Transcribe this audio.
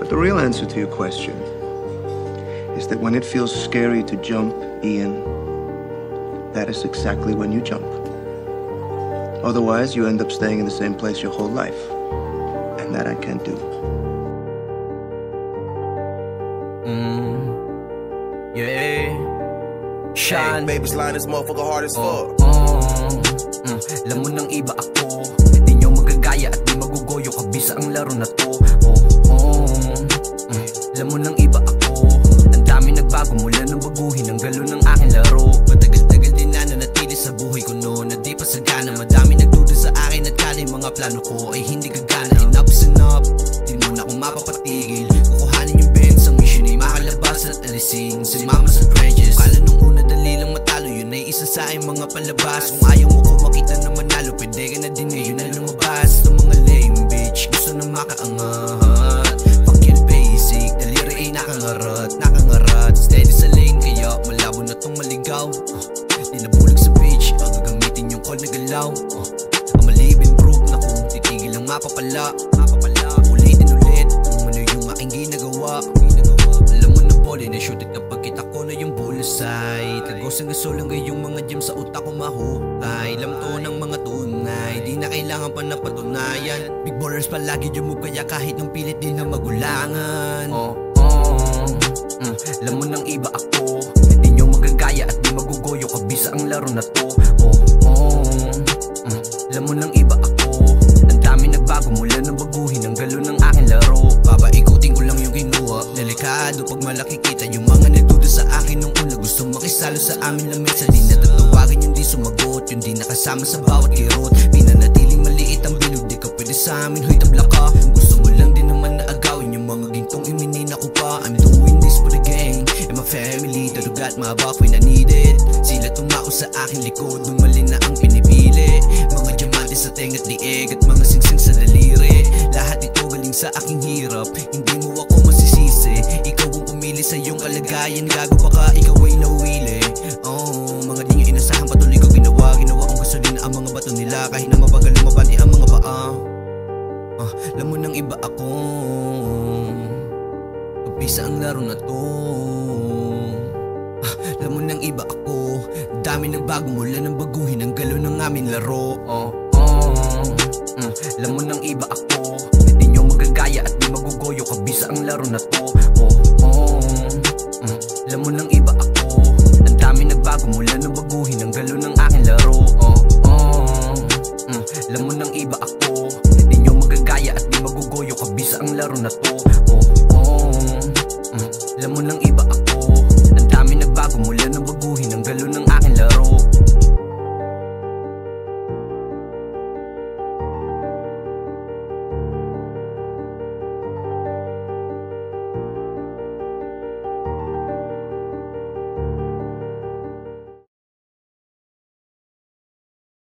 But the real answer to your question is that when it feels scary to jump, Ian, that is exactly when you jump. Otherwise, you end up staying in the same place your whole life. And that I can't do. Yeah. Sean, baby's line is motherfucker hard as fuck. Alam mo ng iba ako, di nyo magagaya at di magugoyo kabisa ang laro na to. Alam mo ng iba ako, ang dami nagbago mula nang baguhin ang galo ng aking laro. Matagal-tagal din na nanatili sa buhay ko noon, na di pa sagana. Madami nagduda sa akin at kala yung mga plano ko ay hindi gagana. Enough is enough, di mo na akong mapapatigil. Kukuhanin yung Benz, ang mission ay makalabas at alising si mama sa trenches. Kala nung una dali lang matalo, yun ay isa sa aking mga palabas. Kung ayaw mo ko makita na manalo, pwede ka na din ngayon na lumabas. Sa mga lame bitch, gusto na makaangat. Fuck your basic, daliri ay nakangarat. Steady sa lane, kaya malabo na tong maligaw. Di nabulag sa beach, ang gagamitin yung call na galaw. Ang malibing proof na kung titigil ang mapapala. Ulitin ulit, kung ano yung aking ginagawa. Alam mo na poli na shoot at kapag kita ko na yung bullseye. Tagos ang gasol lang yung mga gem sa utak ko mahukay. Alam to ng mga tunay, di na kailangan pa na patunayan. Big ballers palagi yung move, kaya kahit ng pilit di na magulangan. Alam mo ng iba ako, di nyo magagaya at di magugoyo kabisa ang laro na to. Alam mo ng iba ako, ang dami nagbago mula nang baguhin ang galo ng aking laro. Papaikutin ko lang yung kinuha, delikado pag malaki kita yung mga nagduda sa akin nung una. Gusto makisalo sa amin lang mesa, di natatawagan yung di sumagot, yung di nakasama sa bawat kirot. Pinanatiling maliit ang bilog, di ka pwede sa amin, huy tabla ka. Gusto mo lang din naman na agawin yung mga gintong iminina ko pa. I'm doing this for the gang and my family, darugat mabak when I need it. Sila tumao sa aking likod, nung mali na ang pinipili. Mga diamante sa tenga't lieg at mga singsing sa daliri. Lahat ito galing sa aking hirap, hindi mo ako masisisi. Ikaw ang pumili sa iyong kalagayan, gago pa ka, ikaw ay nawili. Mga di nyo inasahan, patuloy ko ginawa kong gasolina ang mga bato nila. Kahit na mabagal lumabati ang mga paa. Alam mo ng iba ako, pagpisa ang laro na to. Alam mo ng iba ako, dami nagbago mula nang baguhin ang galo ng aming laro. Alam mo ng iba ako, di nyo magagaya at di magugoyo kabisa ang laro na to. Alam mo ng iba ako, ang dami nagbago mula nang baguhin ang galo ng aking laro. Alam mo ng iba ako, di nyo magagaya at di magugoyo kabisa ang laro na to. Alam mo ng